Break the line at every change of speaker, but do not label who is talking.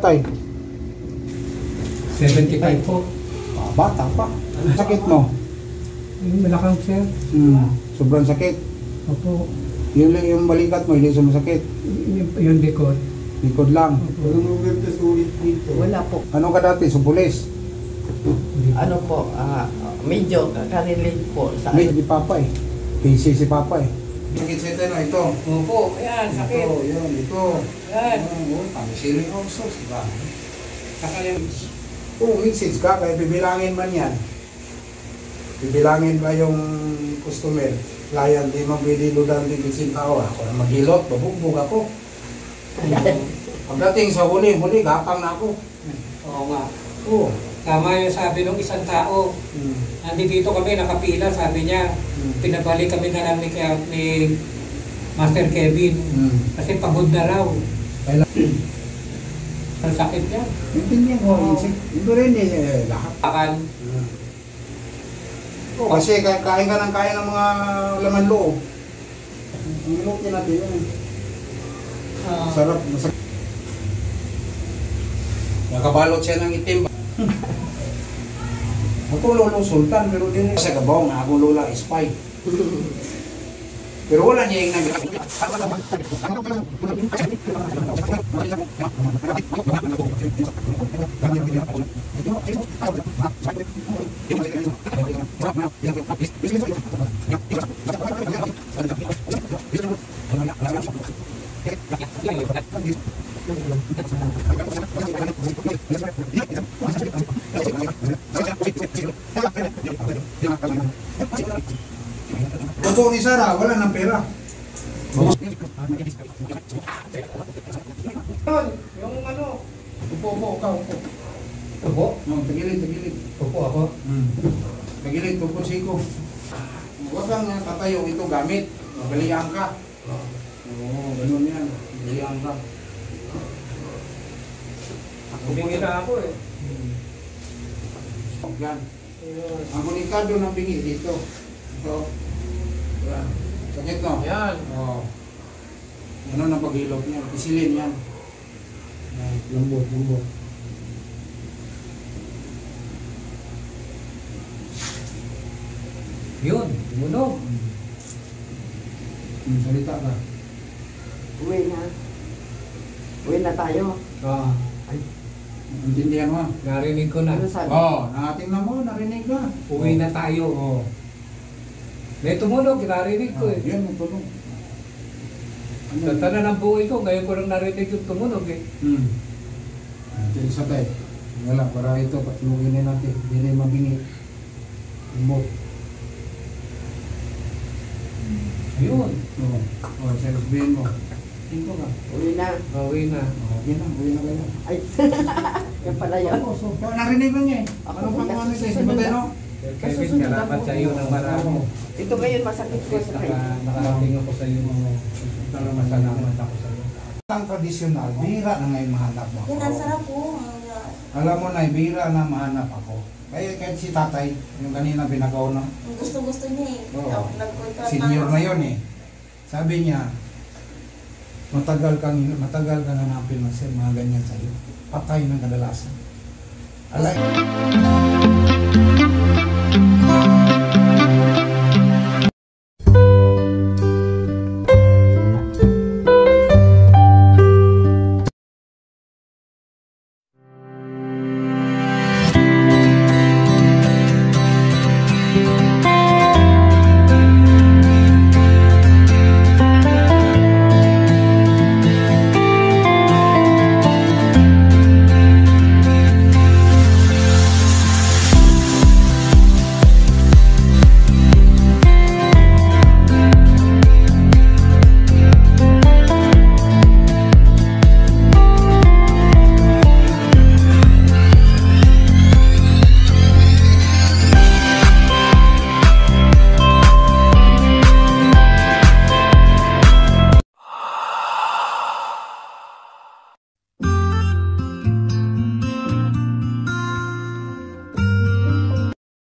tatay?
75 po.
Bata pa. Ang sakit mo?
Yung malakang sir.
Sobrang sakit.
Opo.
Yung balikat mo, hindi sumasakit.
Yung likod.
Likod lang.
Wala po.
Ano ka dati? Supulis?
Ano po, medyo karilig po sa
May di papa eh. PC si papa eh. Sakit sa ito na ito.
Opo, yan, sakit.
Ito, yun, ito.
Yan.
Pang-siling also, diba?
Saka yung...
Kung message ka, kaya bibilangin man yan. Bibilangin ba yung customer? Client, di mo pwede ludan din isin tao. Ako na maghilot, babugbog ako. Pagdating sa huli, gapang na ako.
Oo nga.
Oo.
Tama yung sabi ng isang tao. Nandito kami, nakapila, sabi niya. Pinabalik kami na lang ni Master Kevin. Kasi pagod na raw. Ang sakit niya.
Intindihan ko, ito rin eh, lahat.
Akan.
Kasi kain ka ng kain ng mga laman loob. Ang loob niya natin yun. Sarap, masarap. Nakabalot siya ng itim. Ako lolo sultan, pero din sa Gabong, na ako lola spy. Pero wala niya yung Opo ni Sarah, wala ng pera. Yung ano, upo, upo.
Upo?
Tagilid.
Upo ako.
Tagilid, tupo siko. Huwag kang tatayo, ito gamit. Baliang ka. Oo, ganun yan. Baliang ka.
Humingi na ako eh.
Yan. Ang konikado ng bingi dito. Ito. Yan. Sakit no?
Yan.
Oo. Ano na paghilot niya? Isilin yan. Lambot.
Yun, tumunog.
Salita ka.
Uwi na tayo.
Intindihan mo?
Narinig ko na.
Ano sabi?
Nakatingnan mo, narinig ka.
Uwi na tayo. May tumunog, narinig ko eh.
Yan, may tulong.
Sa tanan ng buhay ko, ngayon ko lang narinig yung tumunog eh.
Ito sa tayo. Wala, para ito, patulungin natin. Hindi na mabingi. Lambot.
Yun.
Sabihin mo. Tingko ka.
Uwi na.
Uwi na.
Yan na, uwi na kayo.
Ay, yan pala yun.
Narinig mo niya eh.
Ako,
Ano pang ano siya?
susunod
Batay
na.
no?
Kevin, kalapat sa iyo ng marami.
Ito ngayon masakit ko sa kayo.
Nakarating ako sa iyo. Masalamat ako sa iyo.
Ang tradisyonal, bihira na ngayon mahanap mo.
Yan, ang sarap po.
Alam mo na, bihira na mahanap ako. Kaya kahit si tatay, yung kanina binagaw na,
Ang gusto-gusto niya eh.
Oo.
Nagkontra
senior na yun eh. Sabi niya, matagal kang hanapin na sir, mga ganyan sa'yo. Patay ng kadalasan. Alay.